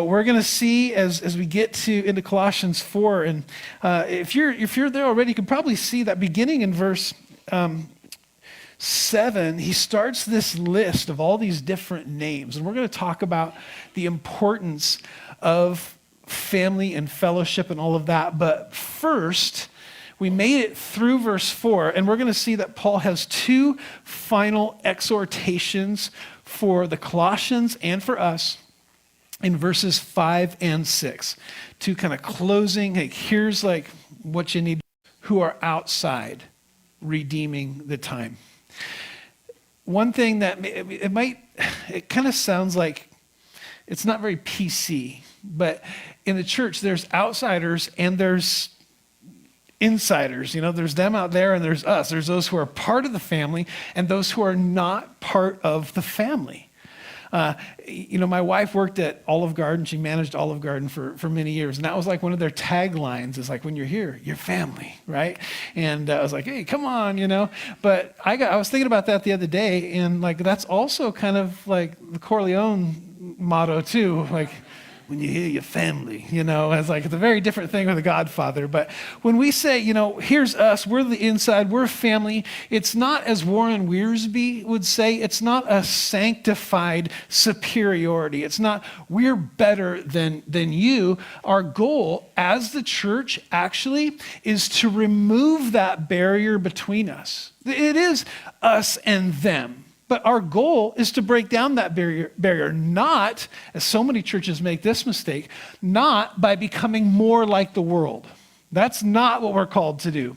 so we're going to see as we get into Colossians 4, and if you're there already, you can probably see that beginning in verse 7, he starts this list of all these different names, and we're going to talk about the importance of family and fellowship and all of that. But first, we made it through verse 4, and we're going to see that Paul has two final exhortations for the Colossians and for us in verses 5 and 6. Two kind of closing, hey, here's like what you need, who are outside redeeming the time. One thing that it kind of sounds like it's not very PC, but in the church, there's outsiders and there's insiders. There's them out there and there's us. There's those who are part of the family and those who are not part of the family. My wife worked at Olive Garden. She managed Olive Garden for many years. And that was like one of their taglines is like, when you're here, you're family, right? And I was like, hey, come on, But I was thinking about that the other day, and like that's also kind of like the Corleone motto too, like, when you hear your family, it's like it's a very different thing with The Godfather. But when we say, here's us, we're the inside, we're family, it's not, as Warren Wiersbe would say, it's not a sanctified superiority. It's not, we're better than you. Our goal as the church actually is to remove that barrier between us. It is us and them. But our goal is to break down that barrier, not, as so many churches make this mistake, not by becoming more like the world. That's not what we're called to do.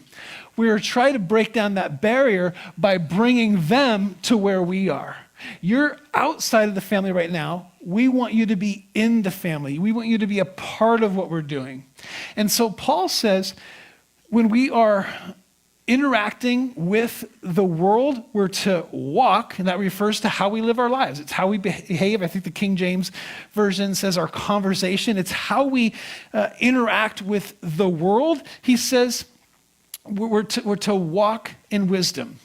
We're trying to break down that barrier by bringing them to where we are. You're outside of the family right now. We want you to be in the family. We want you to be a part of what we're doing. And so Paul says, when we are interacting with the world, we're to walk, and that refers to how we live our lives. It's how we behave. I think the King James Version says our conversation. It's how we interact with the world. He says we're to walk in wisdom.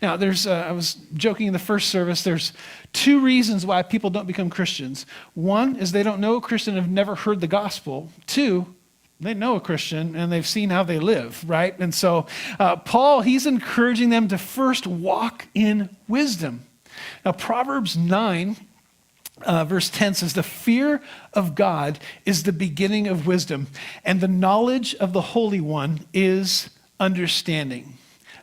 Now, I was joking in the first service, there's two reasons why people don't become Christians. One is they don't know a Christian and have never heard the gospel. Two, they know a Christian and they've seen how they live, right? And so Paul, he's encouraging them to first walk in wisdom. Now, Proverbs 9, verse 10 says, the fear of God is the beginning of wisdom, and the knowledge of the Holy One is understanding.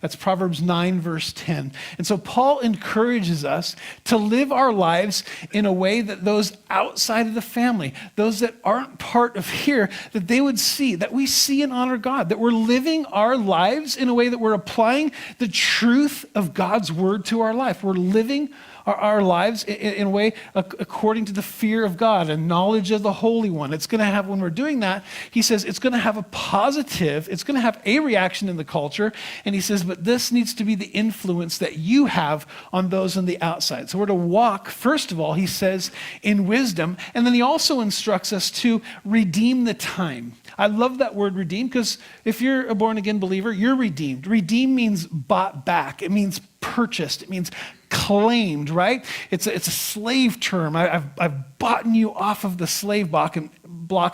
That's Proverbs 9, verse 10. And so Paul encourages us to live our lives in a way that those outside of the family, those that aren't part of here, that they would see, that we see and honor God, that we're living our lives in a way that we're applying the truth of God's word to our life. We're living our lives in a way according to the fear of God and knowledge of the Holy One. It's going to have, when we're doing that, he says it's going to have a positive, it's going to have a reaction in the culture. And he says, but this needs to be the influence that you have on those on the outside. So we're to walk, first of all, he says, in wisdom. And then he also instructs us to redeem the time. I love that word redeem, because if you're a born again believer, you're redeemed. Redeem means bought back. It means purchased. It means claimed, right? It's a slave term. I've bought you off of the slave block.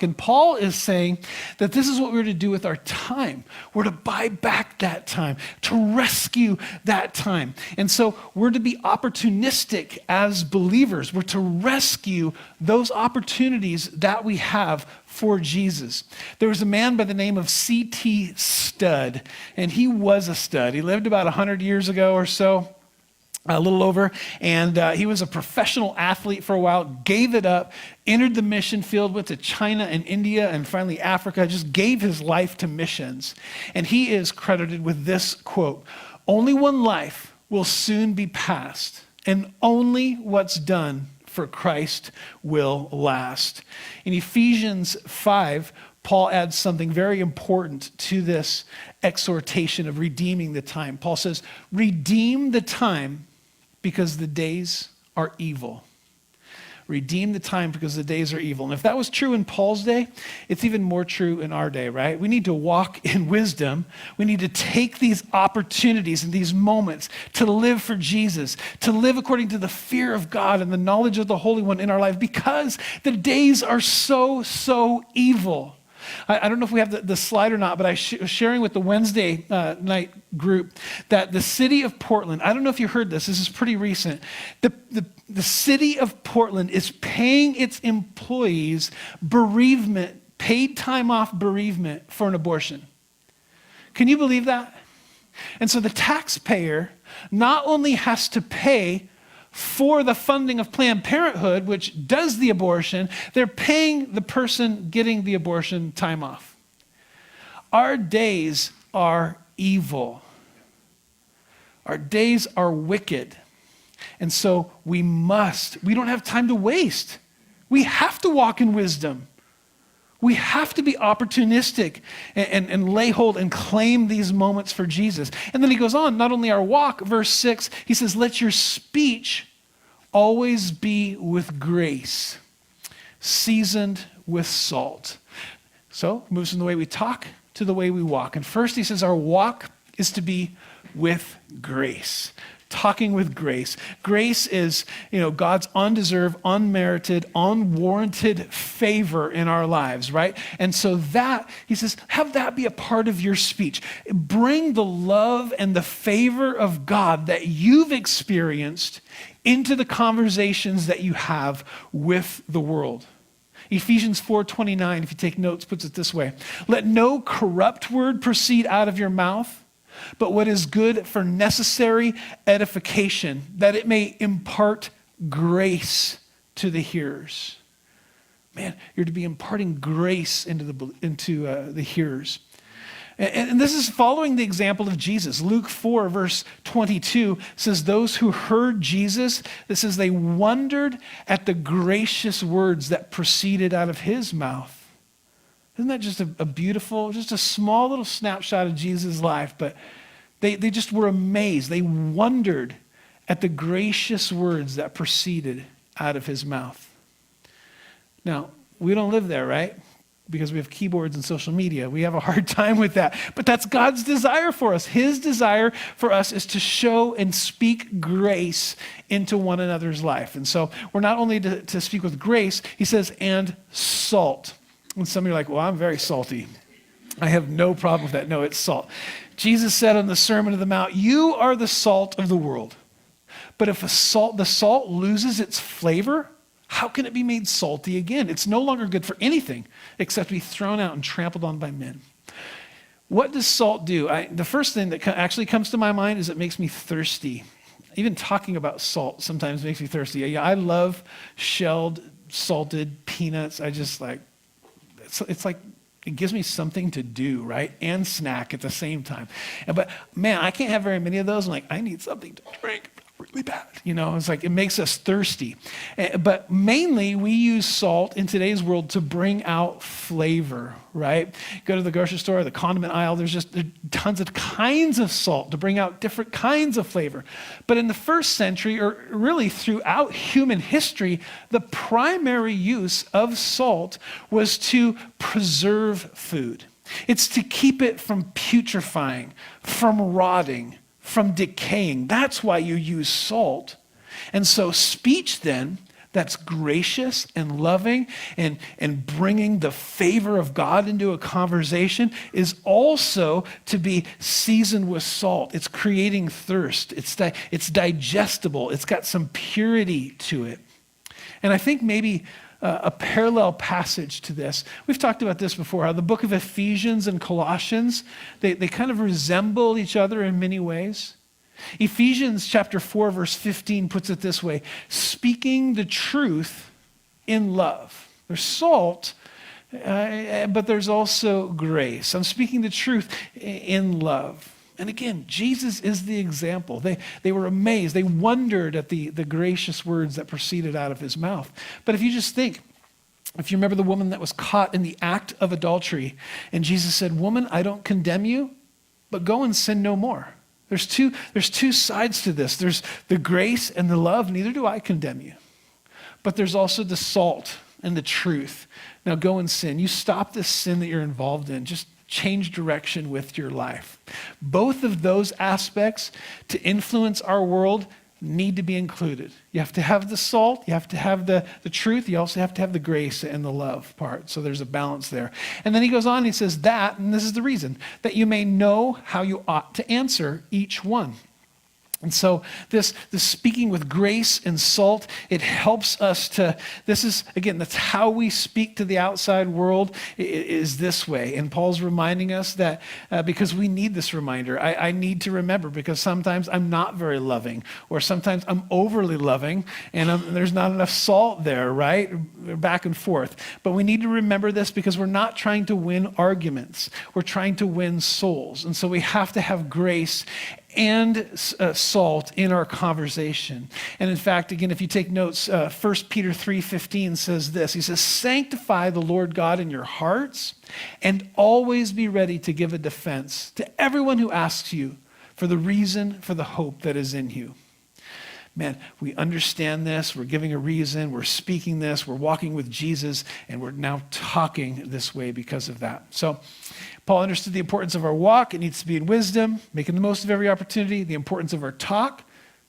And Paul is saying that this is what we're to do with our time. We're to buy back that time, to rescue that time. And so we're to be opportunistic as believers. We're to rescue those opportunities that we have for Jesus. There was a man by the name of C.T. Studd, and he was a stud. He lived about 100 years ago or so, a little over, and he was a professional athlete for a while, gave it up, entered the mission field, went to China and India and finally Africa, just gave his life to missions. And he is credited with this quote, "Only one life will soon be passed, and only what's done for Christ will last." In Ephesians 5, Paul adds something very important to this exhortation of redeeming the time. Paul says, redeem the time because the days are evil. redeem the time because the days are evil. And if that was true in Paul's day, it's even more true in our day, right? We need to walk in wisdom. We need to take these opportunities and these moments to live for Jesus, to live according to the fear of God and the knowledge of the Holy One in our life, because the days are so evil. I don't know if we have the slide or not, but I was sharing with the Wednesday night group that the city of Portland, I don't know if you heard this is pretty recent, the city of Portland is paying its employees bereavement, paid time off bereavement for an abortion. Can you believe that? And so the taxpayer not only has to pay for the funding of Planned Parenthood, which does the abortion, they're paying the person getting the abortion time off. Our days are evil. Our days are wicked. And so we don't have time to waste. We have to walk in wisdom. We have to be opportunistic and lay hold and claim these moments for Jesus. And then he goes on, not only our walk, verse 6, he says, let your speech always be with grace, seasoned with salt. So moves from the way we talk to the way we walk. And first he says our walk is to be with grace. Talking with grace. Grace is, God's undeserved, unmerited, unwarranted favor in our lives, right? And so that, he says, have that be a part of your speech. Bring the love and the favor of God that you've experienced into the conversations that you have with the world. Ephesians 4:29, if you take notes, puts it this way. Let no corrupt word proceed out of your mouth, but what is good for necessary edification, that it may impart grace to the hearers. Man, you're to be imparting grace into the hearers. And this is following the example of Jesus. Luke 4, verse 22 says, those who heard Jesus, it says they wondered at the gracious words that proceeded out of his mouth. Isn't that just a beautiful, just a small little snapshot of Jesus' life? But they just were amazed. They wondered at the gracious words that proceeded out of his mouth. Now, we don't live there, right? Because we have keyboards and social media. We have a hard time with that. But that's God's desire for us. His desire for us is to show and speak grace into one another's life. And so we're not only to speak with grace, he says, and salt. And some of you are like, well, I'm very salty. I have no problem with that. No, it's salt. Jesus said on the Sermon on the Mount, you are the salt of the world. But if the salt loses its flavor, how can it be made salty again? It's no longer good for anything except to be thrown out and trampled on by men. What does salt do? The first thing that actually comes to my mind is it makes me thirsty. Even talking about salt sometimes makes me thirsty. Yeah, I love shelled, salted peanuts. I just like, it's like, it gives me something to do, right? And snack at the same time. But man, I can't have very many of those. I'm like, I need something to drink really bad. It's like, it makes us thirsty. But mainly we use salt in today's world to bring out flavor, right? Go to the grocery store, the condiment aisle, there's tons of kinds of salt to bring out different kinds of flavor. But in the first century, or really throughout human history, the primary use of salt was to preserve food. It's to keep it from putrefying, from rotting, from decaying. That's why you use salt. And so speech then, that's gracious and loving and bringing the favor of God into a conversation, is also to be seasoned with salt. It's creating thirst. It's digestible. It's got some purity to it. And I think maybe a parallel passage to this. We've talked about this before, how the book of Ephesians and Colossians, they kind of resemble each other in many ways. Ephesians chapter 4, verse 15 puts it this way, speaking the truth in love. There's salt, but there's also grace. I'm speaking the truth in love. And again, Jesus is the example. They were amazed. They wondered at the gracious words that proceeded out of his mouth. But if you just think, if you remember the woman that was caught in the act of adultery, and Jesus said, woman, I don't condemn you, but go and sin no more. There's two sides to this. There's the grace and the love. Neither do I condemn you. but there's also the salt and the truth. Now go and sin. You stop this sin that you're involved in. Just change direction with your life. Both of those aspects to influence our world need to be included. You have to have the salt, you have to have the truth, you also have to have the grace and the love part. So there's a balance there. And then he goes on and he says that, and this is the reason, that you may know how you ought to answer each one. And so this speaking with grace and salt, it helps us to, this is, again, that's how we speak to the outside world is this way. And Paul's reminding us that because we need this reminder. I need to remember because sometimes I'm not very loving, or sometimes I'm overly loving and there's not enough salt there, right? Back and forth. But we need to remember this because we're not trying to win arguments. We're trying to win souls. And so we have to have grace and salt in our conversation. And in fact, again, if you take notes, 1 Peter 3:15 says this. He says, sanctify the Lord God in your hearts and always be ready to give a defense to everyone who asks you for the reason for the hope that is in you. Man, we understand this. We're giving a reason. We're speaking this. We're walking with Jesus, and we're now talking this way because of that. So Paul understood the importance of our walk. It needs to be in wisdom, making the most of every opportunity. The importance of our talk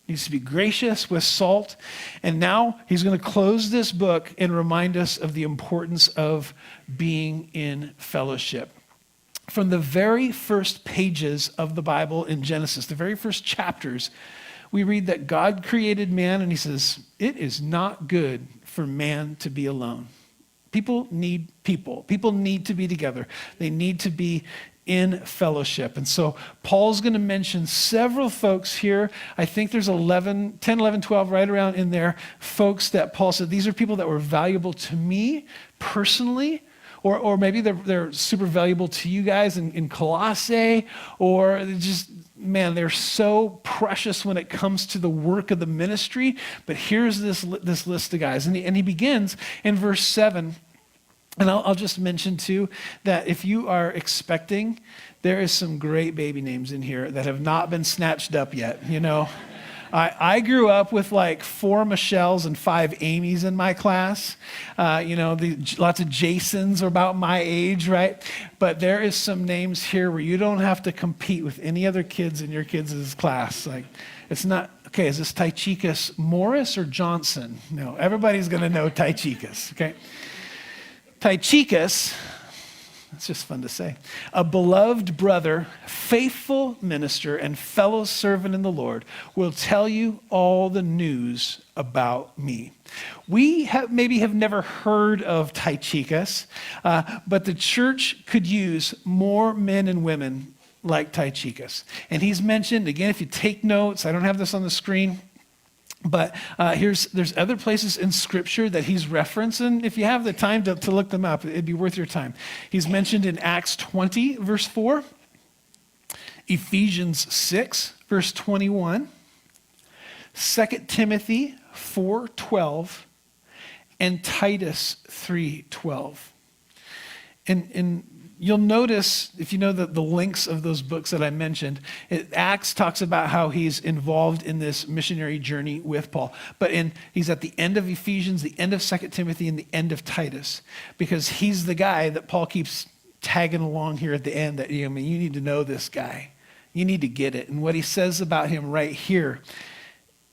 needs to be gracious with salt. And now he's going to close this book and remind us of the importance of being in fellowship. From the very first pages of the Bible in Genesis, the very first chapters, we read that God created man, and he says, it is not good for man to be alone. People need people. People need to be together. They need to be in fellowship. And so Paul's going to mention several folks here. I think there's 10, 11, 12, right around in there, folks that Paul said, these are people that were valuable to me personally, or maybe they're super valuable to you guys in Colossae, or just, man, they're so precious when it comes to the work of the ministry. But here's this list of guys. And he begins in verse 7. And I'll just mention too that if you are expecting, there is some great baby names in here that have not been snatched up yet, you know. I grew up with like 4 Michelles and 5 Amy's in my class. Lots of Jasons are about my age, right? But there is some names here where you don't have to compete with any other kids in your kids' class. Like, it's not, okay, is this Tychicus Morris or Johnson? No, everybody's going to know Tychicus, okay? Tychicus, it's just fun to say, a beloved brother, faithful minister, and fellow servant in the Lord, will tell you all the news about me. We maybe have never heard of Tychicus, but the church could use more men and women like Tychicus. And he's mentioned, again, if you take notes, I don't have this on the screen, but there's other places in Scripture that he's referencing. If you have the time to look them up, it'd be worth your time. He's mentioned in Acts 20, verse 4, Ephesians 6, verse 21, 2 Timothy 4:12, and Titus 3:12. And you'll notice, if you know the links of those books that I mentioned, Acts talks about how he's involved in this missionary journey with Paul. But he's at the end of Ephesians, the end of 2 Timothy, and the end of Titus, because he's the guy that Paul keeps tagging along here at the end that, you need to know this guy. You need to get it. And what he says about him right here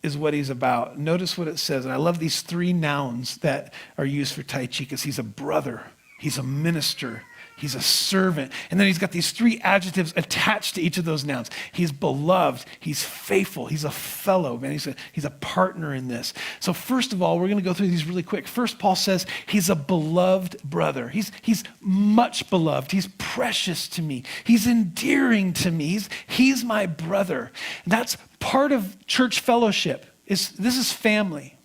is what he's about. Notice what it says. And I love these 3 nouns that are used for Tychicus. He's a brother. He's a minister. He's a servant. And then he's got these 3 adjectives attached to each of those nouns. He's beloved. He's faithful. He's a fellow, man. He's a partner in this. So first of all, we're going to go through these really quick. First, Paul says he's a beloved brother. He's much beloved. He's precious to me. He's endearing to me. He's my brother. And that's part of church fellowship. This is family.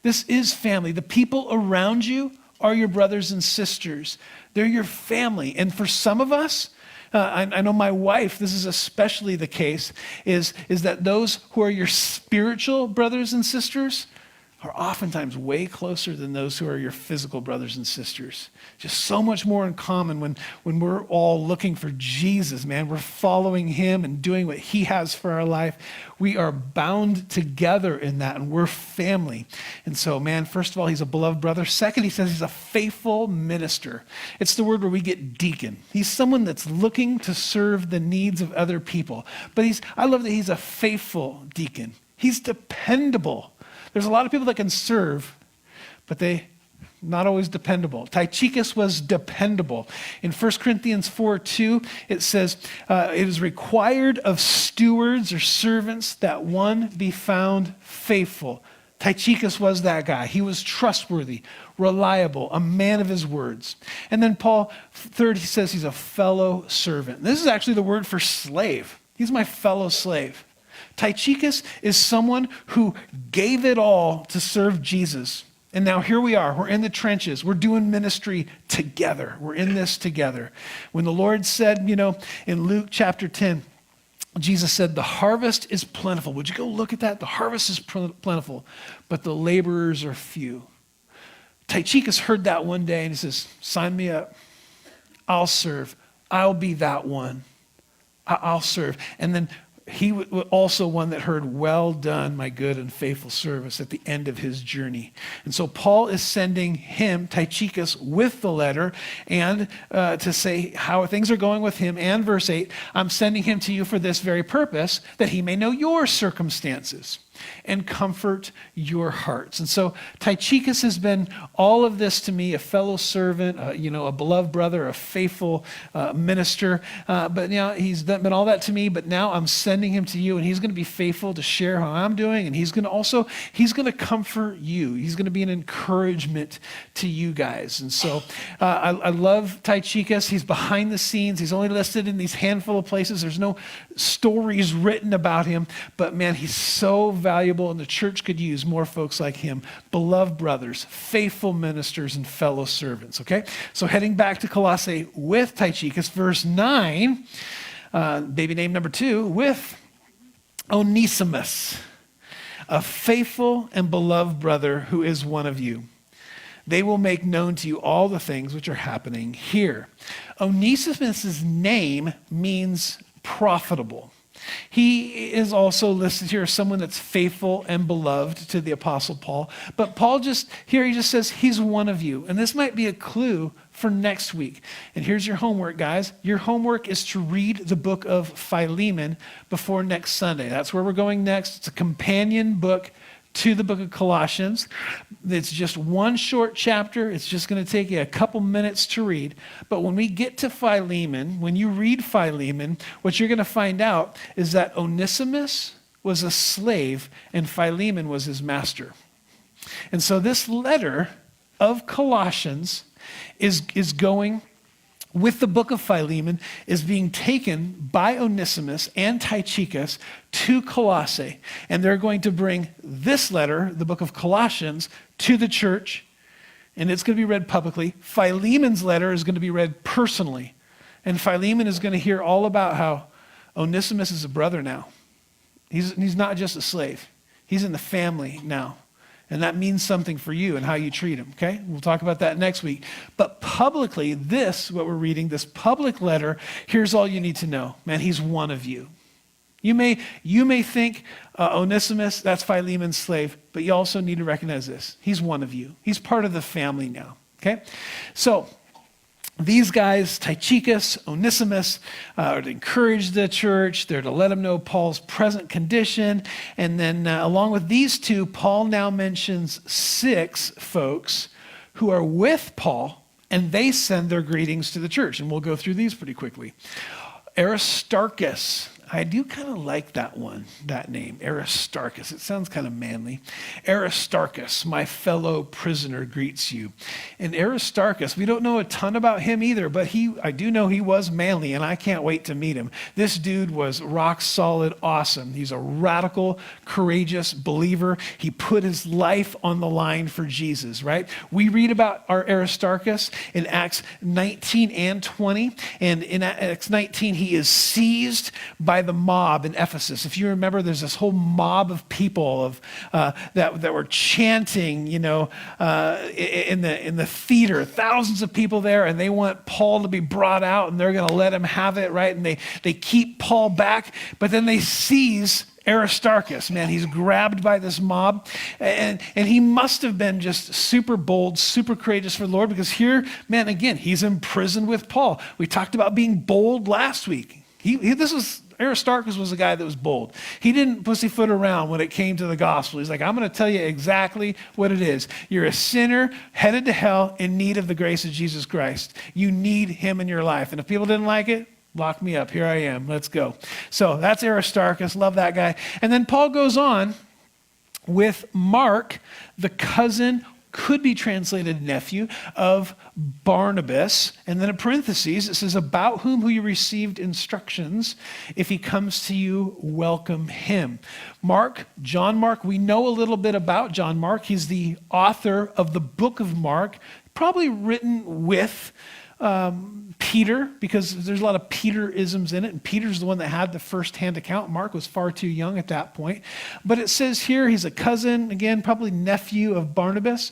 This is family. The people around you are your brothers and sisters. They're your family. And for some of us, I know my wife, this is especially the case, is that those who are your spiritual brothers and sisters are oftentimes way closer than those who are your physical brothers and sisters. Just so much more in common when we're all looking for Jesus, man. We're following him and doing what he has for our life. We are bound together in that, and we're family. And so, man, first of all, he's a beloved brother. Second, he says he's a faithful minister. It's the word where we get deacon. He's someone that's looking to serve the needs of other people. But I love that he's a faithful deacon. He's dependable. There's a lot of people that can serve, but they not always dependable. Tychicus was dependable. In 1 Corinthians 4:2, it says, it is required of stewards or servants that one be found faithful. Tychicus was that guy. He was trustworthy, reliable, a man of his words. And then Paul, third, he says he's a fellow servant. This is actually the word for slave. He's my fellow slave. Tychicus is someone who gave it all to serve Jesus. And now here we are. We're in the trenches. We're doing ministry together. We're in this together. When the Lord said, in Luke chapter 10, Jesus said, the harvest is plentiful. Would you go look at that? The harvest is plentiful, but the laborers are few. Tychicus heard that one day and he says, sign me up. I'll serve. I'll be that one. I'll serve. And then he was also one that heard, well done, my good and faithful service, at the end of his journey. And so Paul is sending him, Tychicus, with the letter and to say how things are going with him. And verse 8, I'm sending him to you for this very purpose, that he may know your circumstances and comfort your hearts. And so Tychicus has been all of this to me, a fellow servant, a beloved brother, a faithful minister. But he's been all that to me, but now I'm sending him to you, and he's going to be faithful to share how I'm doing, and he's going to comfort you. He's going to be an encouragement to you guys. And so I love Tychicus. He's behind the scenes. He's only listed in these handful of places. There's no stories written about him, but man, he's so valuable, and the church could use more folks like him, beloved brothers, faithful ministers, and fellow servants, okay? So heading back to Colossae with Tychicus, verse 9, baby name number 2, with Onesimus, a faithful and beloved brother who is one of you. They will make known to you all the things which are happening here. Onesimus' name means profitable. He is also listed here as someone that's faithful and beloved to the Apostle Paul. But Paul he just says he's one of you. And this might be a clue for next week. And here's your homework, guys. Your homework is to read the book of Philemon before next Sunday. That's where we're going next. It's a companion book to the book of Colossians. It's just one short chapter. It's just going to take you a couple minutes to read. But when we get to Philemon, when you read Philemon, what you're going to find out is that Onesimus was a slave and Philemon was his master. And so this letter of Colossians is going with the book of Philemon, is being taken by Onesimus and Tychicus to Colossae. And they're going to bring this letter, the book of Colossians, to the church, and it's going to be read publicly. Philemon's letter is going to be read personally. And Philemon is going to hear all about how Onesimus is a brother now. He's not just a slave. He's in the family now. And that means something for you and how you treat him, okay? We'll talk about that next week. But publicly, what we're reading, this public letter, here's all you need to know. Man, he's one of you. You may think Onesimus, that's Philemon's slave, but you also need to recognize this. He's one of you. He's part of the family now, okay? So these guys, Tychicus, Onesimus, are to encourage the church. They're to let them know Paul's present condition. And then along with these two, Paul now mentions 6 folks who are with Paul, and they send their greetings to the church. And we'll go through these pretty quickly. Aristarchus. I do kind of like that name, Aristarchus. It sounds kind of manly. Aristarchus, my fellow prisoner, greets you. And Aristarchus, we don't know a ton about him either, but I do know he was manly, and I can't wait to meet him. This dude was rock solid, awesome. He's a radical, courageous believer. He put his life on the line for Jesus, right? We read about our Aristarchus in Acts 19 and 20. And in Acts 19, he is seized by by the mob in Ephesus. If you remember, there's this whole mob of people that were chanting, in the theater, thousands of people there, and they want Paul to be brought out, and they're going to let him have it, right? And they keep Paul back, but then they seize Aristarchus. Man, he's grabbed by this mob, and he must have been just super bold, super courageous for the Lord, because here, man, again, he's imprisoned with Paul. We talked about being bold last week. Aristarchus was a guy that was bold. He didn't pussyfoot around when it came to the gospel. He's like, I'm going to tell you exactly what it is. You're a sinner headed to hell in need of the grace of Jesus Christ. You need him in your life. And if people didn't like it, lock me up. Here I am. Let's go. So that's Aristarchus. Love that guy. And then Paul goes on with Mark, the cousin, could be translated nephew of Barnabas. And then in parentheses, it says, about whom you received instructions. If he comes to you, welcome him. John Mark, we know a little bit about John Mark. He's the author of the book of Mark, probably written with Peter, because there's a lot of Peter-isms in it, and Peter's the one that had the first-hand account. Mark was far too young at that point. But it says here he's a cousin, again, probably nephew of Barnabas.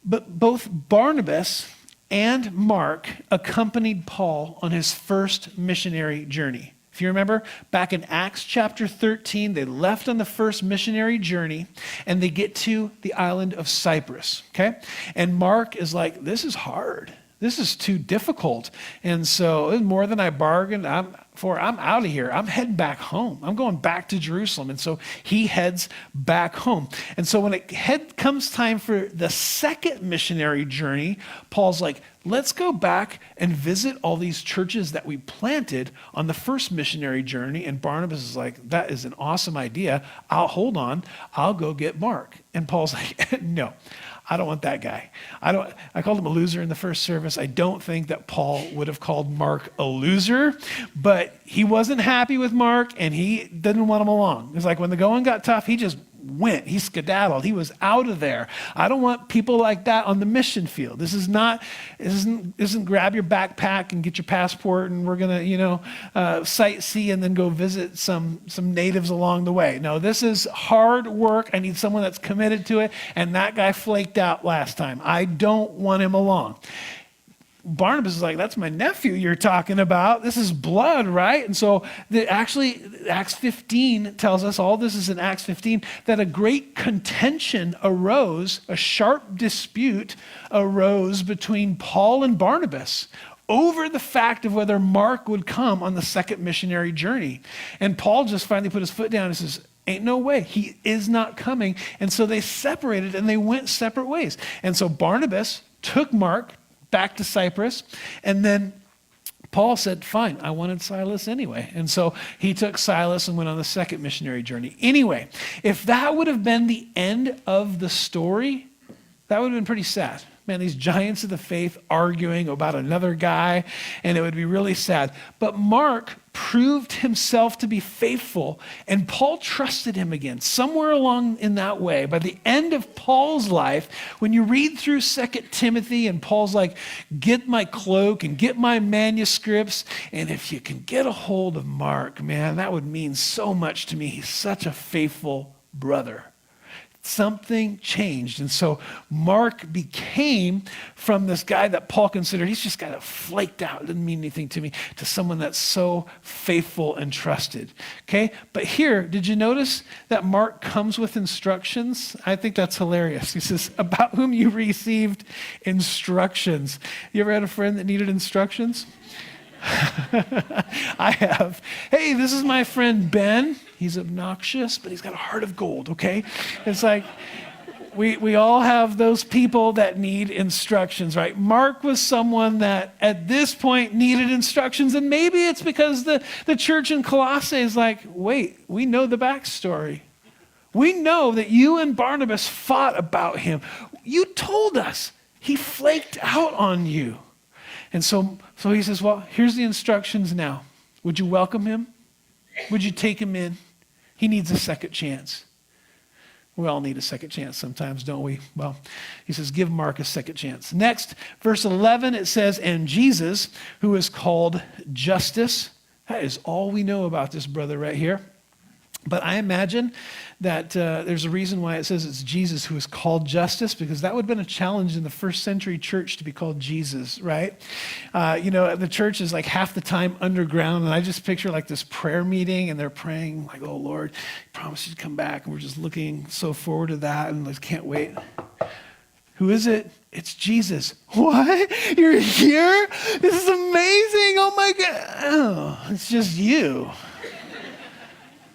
But both Barnabas and Mark accompanied Paul on his first missionary journey. If you remember, back in Acts chapter 13, they left on the first missionary journey, and they get to the island of Cyprus, okay? And Mark is like, this is hard. This is too difficult. And so it was more than I bargained for. I'm out of here. I'm heading back home. I'm going back to Jerusalem. And so he heads back home. And so when it comes time for the second missionary journey, Paul's like, let's go back and visit all these churches that we planted on the first missionary journey. And Barnabas is like, that is an awesome idea. I'll go get Mark. And Paul's like, no. I don't want that guy. I called him a loser in the first service. I don't think that Paul would have called Mark a loser, but he wasn't happy with Mark, and he didn't want him along. It's like when the going got tough, he just went. He skedaddled. He was out of there. I don't want people like that on the mission field. This isn't grab your backpack and get your passport and we're going to, sightsee and then go visit some natives along the way. No, this is hard work. I need someone that's committed to it. And that guy flaked out last time. I don't want him along. Barnabas is like, that's my nephew you're talking about. This is blood, right? And so actually, Acts 15 tells us, all this is in Acts 15, that a great contention arose, a sharp dispute arose between Paul and Barnabas over the fact of whether Mark would come on the second missionary journey. And Paul just finally put his foot down and says, ain't no way. He is not coming. And so they separated and they went separate ways. And so Barnabas took Mark back to Cyprus, and then Paul said, fine, I wanted Silas anyway. And so he took Silas and went on the second missionary journey. Anyway, if that would have been the end of the story, that would have been pretty sad. Man, these giants of the faith arguing about another guy, and it would be really sad. But Mark proved himself to be faithful, and Paul trusted him again. Somewhere along in that way, by the end of Paul's life, when you read through 2 Timothy, and Paul's like, get my cloak and get my manuscripts, and if you can get a hold of Mark, man, that would mean so much to me. He's such a faithful brother. Something changed. And so Mark became, from this guy that Paul considered, he's just kind of flaked out, didn't mean anything to me, to someone that's so faithful and trusted. Okay? But here, did you notice that Mark comes with instructions? I think that's hilarious. He says, about whom you received instructions. You ever had a friend that needed instructions? I have. Hey, this is my friend Ben. He's obnoxious, but he's got a heart of gold, okay? It's like we all have those people that need instructions, right? Mark was someone that at this point needed instructions, and maybe it's because the church in Colossae is like, wait, we know the backstory. We know that you and Barnabas fought about him. You told us he flaked out on you. And so he says, well, here's the instructions now. Would you welcome him? Would you take him in? He needs a second chance. We all need a second chance sometimes, don't we? Well, he says, give Mark a second chance. Next, verse 11, it says, and Jesus, who is called Justice. That is all we know about this brother right here. But I imagine that there's a reason why it says it's Jesus who is called Justus, because that would have been a challenge in the first century church to be called Jesus, right? The church is like half the time underground, and I just picture like this prayer meeting, and they're praying like, oh, Lord, promise you to come back, and we're just looking so forward to that, and like, can't wait. Who is it? It's Jesus. What? You're here? This is amazing. Oh, my God. Oh, it's just you.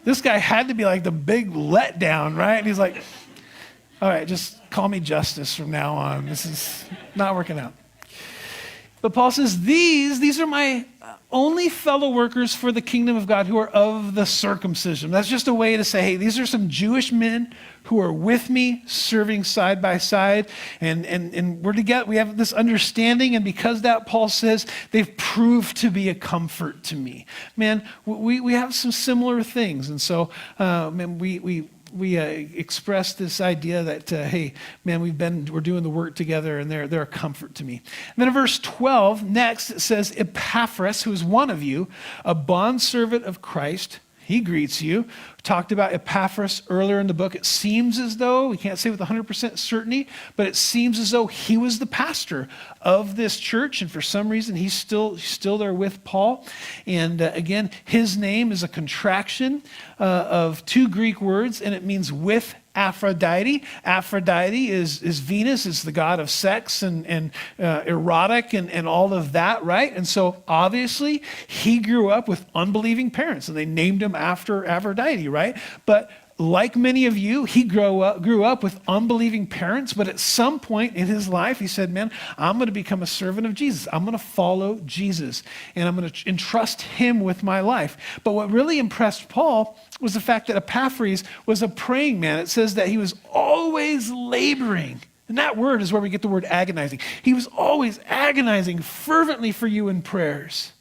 This guy had to be like the big letdown, right? And he's like, all right, just call me Justus from now on. This is not working out. But Paul says, these are my only fellow workers for the kingdom of God who are of the circumcision. That's just a way to say, hey, these are some Jewish men who are with me, serving side by side, and we're together. We have this understanding, and because that, Paul says, they've proved to be a comfort to me. Man, we have some similar things, and so we express this idea that, hey, man, we're doing the work together, and they're a comfort to me. And then in verse 12, next, it says, Epaphras, who is one of you, a bondservant of Christ, he greets you. We talked about Epaphras earlier in the book. It seems as though, we can't say with 100% certainty, but it seems as though he was the pastor of this church, and for some reason he's still there with Paul. And again, his name is a contraction of two Greek words, and it means with Aphrodite. Aphrodite is Venus, is the god of sex and erotic and all of that, right? And so obviously he grew up with unbelieving parents, and they named him after Aphrodite, right? But like many of you, he grew up with unbelieving parents, but at some point in his life, he said, man, I'm going to become a servant of Jesus. I'm going to follow Jesus, and I'm going to entrust him with my life. But what really impressed Paul was the fact that Epaphras was a praying man. It says that he was always laboring. And that word is where we get the word agonizing. He was always agonizing fervently for you in prayers.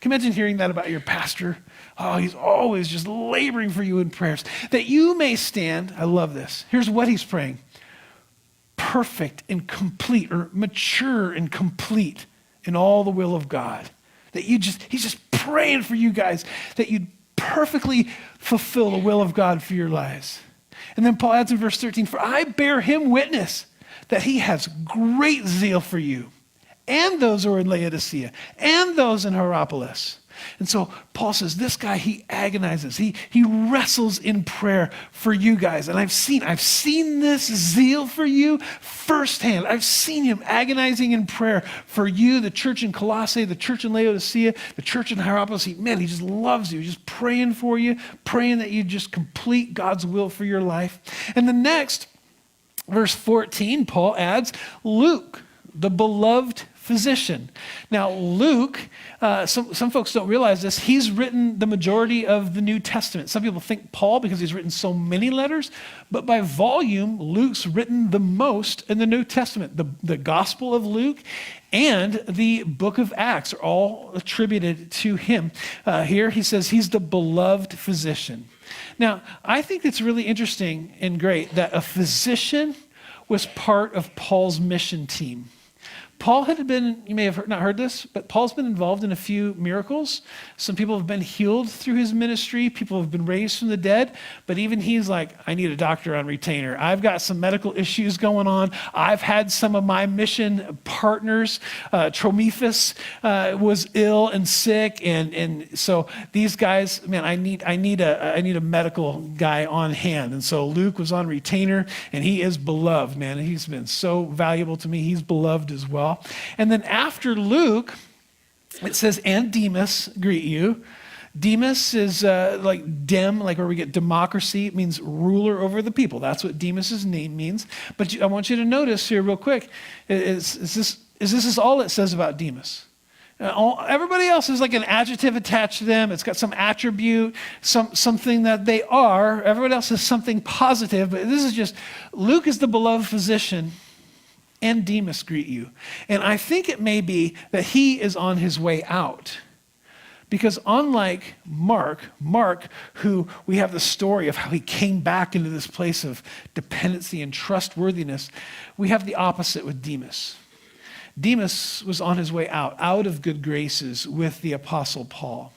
Can you imagine hearing that about your pastor? Oh, he's always just laboring for you in prayers. That you may stand, I love this. Here's what he's praying. Perfect and complete, or mature and complete in all the will of God. That he's just praying for you guys, that you'd perfectly fulfill the will of God for your lives. And then Paul adds in verse 13, for I bear him witness that he has great zeal for you, and those who are in Laodicea, and those in Hierapolis. And so Paul says, this guy, he agonizes. He wrestles in prayer for you guys. And I've seen this zeal for you firsthand. I've seen him agonizing in prayer for you, the church in Colossae, the church in Laodicea, the church in Hierapolis. Man, he just loves you. He's just praying for you, praying that you just complete God's will for your life. And the next, verse 14, Paul adds, Luke, the beloved physician. Now, Luke, some folks don't realize this, he's written the majority of the New Testament. Some people think Paul because he's written so many letters, but by volume, Luke's written the most in the New Testament. The Gospel of Luke and the book of Acts are all attributed to him. Here he says he's the beloved physician. Now, I think it's really interesting and great that a physician was part of Paul's mission team. Paul had been, you may have not heard this, but Paul's been involved in a few miracles. Some people have been healed through his ministry. People have been raised from the dead. But even he's like, I need a doctor on retainer. I've got some medical issues going on. I've had some of my mission partners, Trophmus was ill and sick. And so these guys, man, I need a medical guy on hand. And so Luke was on retainer, and he is beloved, man. And he's been so valuable to me. He's beloved as well. And then after Luke, it says, and Demas greet you. Demas is like where we get democracy. It means ruler over the people. That's what Demas's name means. But I want you to notice here real quick, this is all it says about Demas. Everybody else is like an adjective attached to them. It's got some attribute, something that they are. Everybody else has something positive, but this is just, Luke is the beloved physician, and Demas greet you. And I think it may be that he is on his way out. Because unlike Mark, who we have the story of how he came back into this place of dependency and trustworthiness, we have the opposite with Demas. Demas was on his way out of good graces with the Apostle Paul.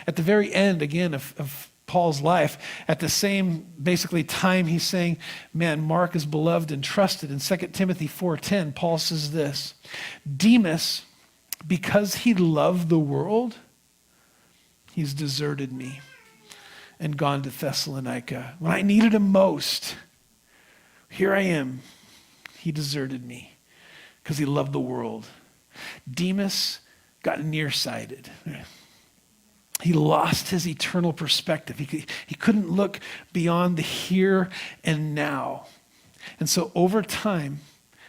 At the very end, again, of Paul's life, at the same basically time he's saying, man, Mark is beloved and trusted. In 2 Timothy 4:10, Paul says this, Demas, because he loved the world, he's deserted me and gone to Thessalonica. When I needed him most, here I am. He deserted me because he loved the world. Demas got nearsighted. He lost his eternal perspective. He couldn't look beyond the here and now. And so over time,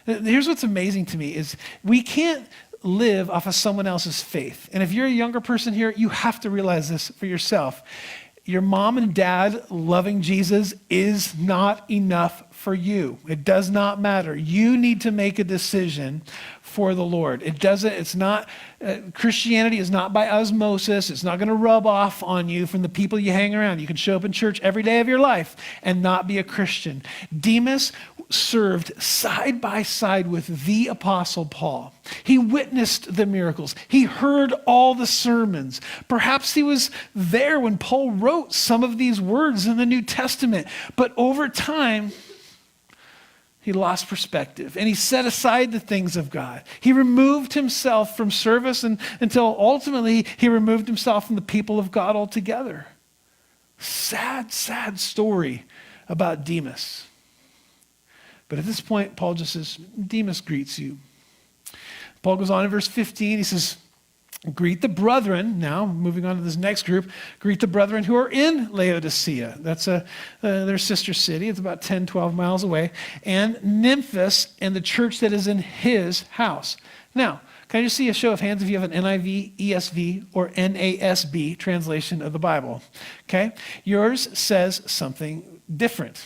here's what's amazing to me is we can't live off of someone else's faith. And if you're a younger person here, you have to realize this for yourself. Your mom and dad loving Jesus is not enough for you. It does not matter. You need to make a decision for the Lord. Christianity is not by osmosis. It's not going to rub off on you from the people you hang around. You can show up in church every day of your life and not be a Christian. Demas served side by side with the Apostle Paul. He witnessed the miracles. He heard all the sermons. Perhaps he was there when Paul wrote some of these words in the New Testament. But over time, he lost perspective and he set aside the things of God. He removed himself from service until ultimately he removed himself from the people of God altogether. Sad, sad story about Demas. But at this point, Paul just says, Demas greets you. Paul goes on in verse 15. He says, greet the brethren. Now, moving on to this next group, greet the brethren who are in Laodicea. That's their sister city. It's about 10, 12 miles away. And Nymphas and the church that is in his house. Now, can I just see a show of hands if you have an NIV, ESV, or NASB translation of the Bible? Okay? Yours says something different.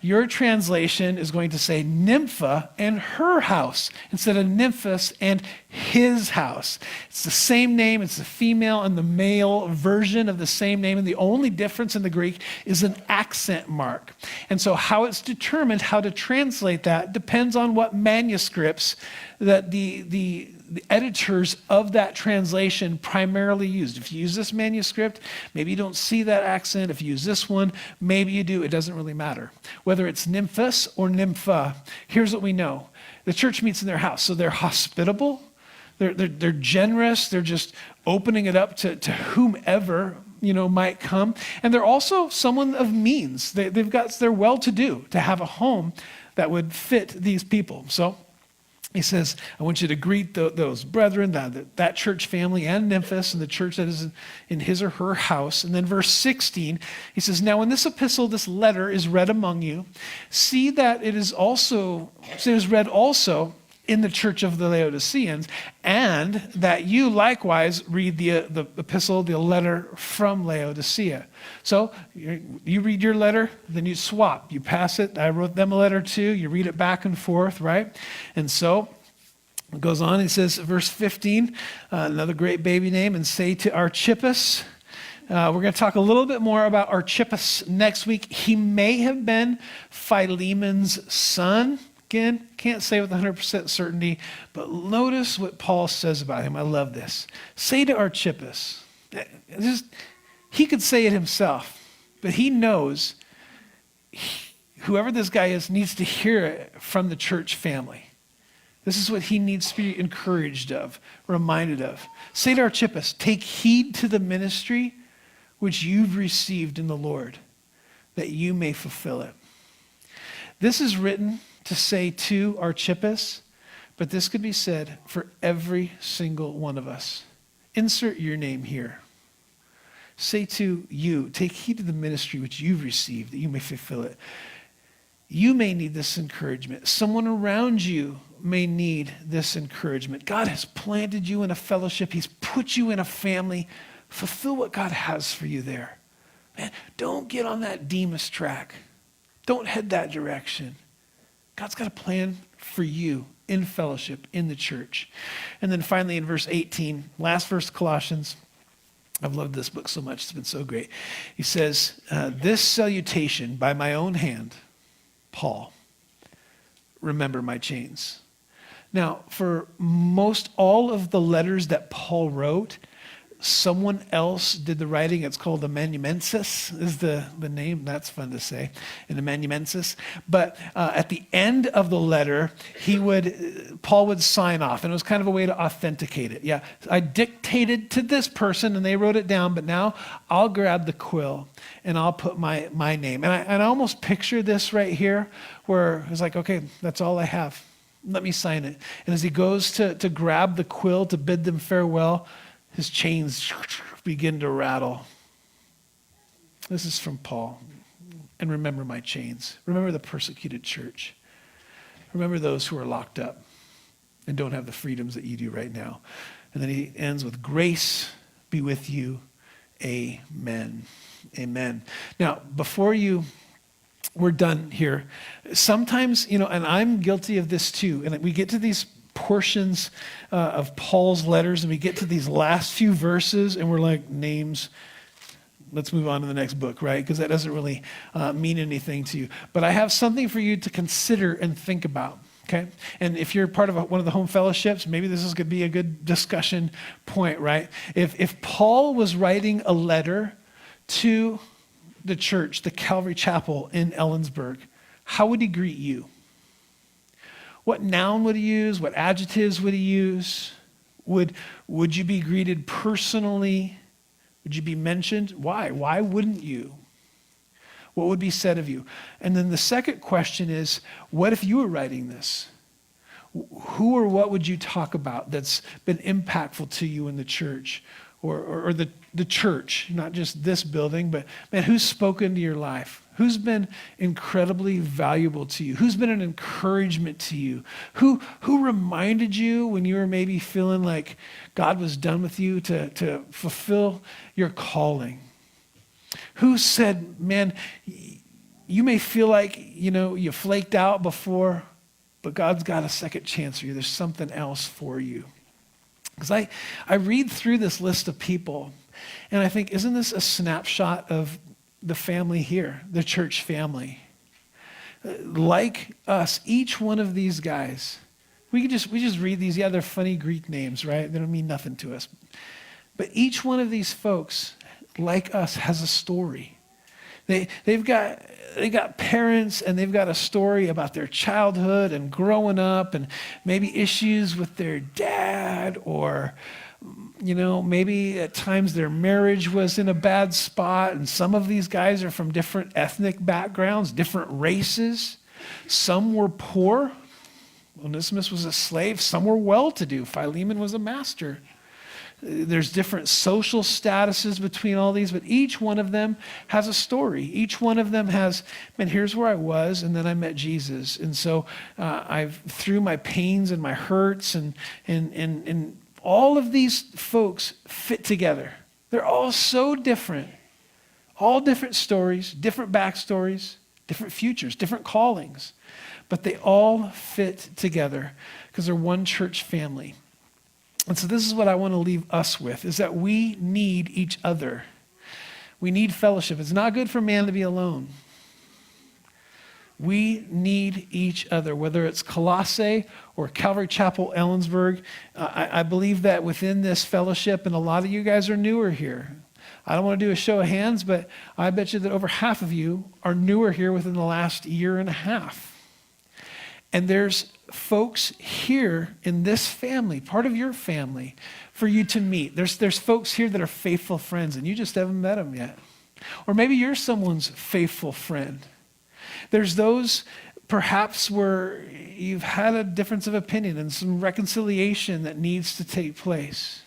Your translation is going to say Nympha and her house instead of Nymphas and his house. It's the same name. It's the female and the male version of the same name. And the only difference in the Greek is an accent mark. And so how it's determined how to translate that depends on what manuscripts that the editors of that translation primarily used. If you use this manuscript, maybe you don't see that accent. If you use this one, maybe you do. It doesn't really matter. Whether it's Nymphas or Nympha, here's what we know. The church meets in their house, so they're hospitable, they're generous, they're just opening it up to whomever might come. And they're also someone of means. They're well-to-do to have a home that would fit these people. So he says, I want you to greet those brethren, that church family, and Nymphas, and the church that is in his or her house. And then verse 16, he says, now when this epistle, this letter is read among you, see that it is read also in the church of the Laodiceans, and that you likewise read the epistle, the letter from Laodicea. So you read your letter, then you swap. You pass it. I wrote them a letter too. You read it back and forth, right? And so it goes on. He says, verse 15, another great baby name, and say to Archippus. We're going to talk a little bit more about Archippus next week. He may have been Philemon's son. Again, can't say with 100% certainty, but notice what Paul says about him. I love this. Say to Archippus. He could say it himself, but he knows whoever this guy is needs to hear it from the church family. This is what he needs to be encouraged of, reminded of. Say to Archippus, take heed to the ministry which you've received in the Lord, that you may fulfill it. This is written to say to Archippus, but this could be said for every single one of us. Insert your name here. Say to you, take heed to the ministry which you've received, that you may fulfill it. You may need this encouragement. Someone around you may need this encouragement. God has planted you in a fellowship. He's put you in a family. Fulfill what God has for you there. Man, don't get on that Demas track. Don't head that direction. God's got a plan for you in fellowship, in the church. And then finally in verse 18, last verse of Colossians, I've loved this book so much. It's been so great. He says, this salutation by my own hand, Paul, remember my chains. Now, for most all of the letters that Paul wrote, someone else did the writing. It's called amanuensis is the name. That's fun to say, an amanuensis. But at the end of the letter, Paul would sign off, and it was kind of a way to authenticate it. Yeah, I dictated to this person, and they wrote it down, but now I'll grab the quill, and I'll put my name. And I almost picture this right here, where it's like, okay, that's all I have. Let me sign it. And as he goes to grab the quill to bid them farewell, his chains begin to rattle. This is from Paul. And remember my chains. Remember the persecuted church. Remember those who are locked up and don't have the freedoms that you do right now. And then he ends with, grace be with you. Amen. Amen. Now, before we're done here. Sometimes, and I'm guilty of this too. And we get to these portions of Paul's letters, and we get to these last few verses, and we're like, names. Let's move on to the next book, right? Because that doesn't really mean anything to you. But I have something for you to consider and think about. Okay? And if you're part of one of the home fellowships, maybe this is going to be a good discussion point, right? If Paul was writing a letter to the church, the Calvary Chapel in Ellensburg, how would he greet you? What noun would he use? What adjectives would he use? Would you be greeted personally? Would you be mentioned? Why? Why wouldn't you? What would be said of you? And then the second question is, what if you were writing this? Who or what would you talk about that's been impactful to you in the church? Or the church, not just this building, but man, who's spoken to your life? Who's been incredibly valuable to you? Who's been an encouragement to you? Who reminded you when you were maybe feeling like God was done with you to fulfill your calling? Who said, man, you may feel like, you flaked out before, but God's got a second chance for you. There's something else for you. Because I read through this list of people, and I think, isn't this a snapshot of the family here, the church family? Like us, each one of these guys, we just read these. Yeah, they're funny Greek names, right? They don't mean nothing to us. But each one of these folks, like us, has a story. They've got parents, and they've got a story about their childhood and growing up, and maybe issues with their dad, or maybe at times their marriage was in a bad spot. And some of these guys are from different ethnic backgrounds, different races. Some were poor. Onesimus was a slave. Some were well-to-do. Philemon was a master. There's different social statuses between all these, but each one of them has a story. Each one of them has, man, here's where I was, and then I met Jesus. And so through my pains and my hurts, and all of these folks fit together. They're all so different. All different stories, different backstories, different futures, different callings. But they all fit together because they're one church family. And so this is what I want to leave us with, is that we need each other. We need fellowship. It's not good for man to be alone. We need each other, whether it's Colossae or Calvary Chapel, Ellensburg. I believe that within this fellowship, and a lot of you guys are newer here. I don't want to do a show of hands, but I bet you that over half of you are newer here within the last year and a half. And there's folks here in this family, part of your family, for you to meet. There's folks here that are faithful friends, and you just haven't met them yet. Or maybe you're someone's faithful friend. There's those perhaps where you've had a difference of opinion and some reconciliation that needs to take place.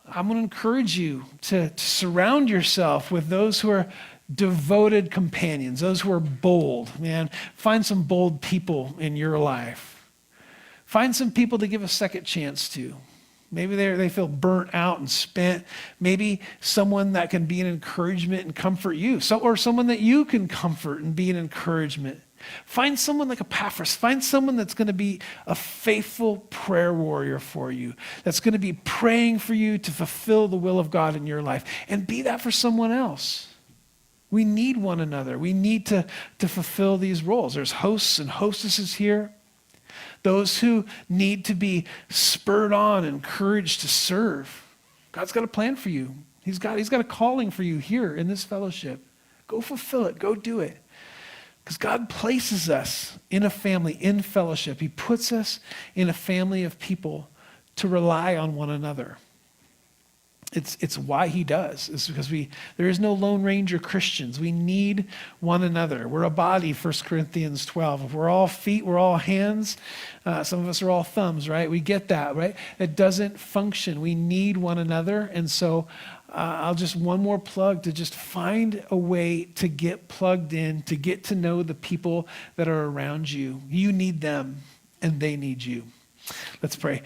I'm going to encourage you to surround yourself with those who are devoted companions, those who are bold. Man, find some bold people in your life. Find some people to give a second chance to. Maybe they feel burnt out and spent. Maybe someone that can be an encouragement and comfort you. Or someone that you can comfort and be an encouragement. Find someone like Epaphras. Find someone that's going to be a faithful prayer warrior for you. That's going to be praying for you to fulfill the will of God in your life. And be that for someone else. We need one another. We need to fulfill these roles. There's hosts and hostesses here. Those who need to be spurred on, encouraged to serve. God's got a plan for you. He's got a calling for you here in this fellowship. Go fulfill it. Go do it. Because God places us in a family, in fellowship. He puts us in a family of people to rely on one another. It's why he does. It's because there is no Lone Ranger Christians. We need one another. We're a body, 1 Corinthians 12. If we're all feet, we're all hands. Some of us are all thumbs, right? We get that, right? It doesn't function. We need one another. And so I'll just one more plug to just find a way to get plugged in, to get to know the people that are around you. You need them and they need you. Let's pray.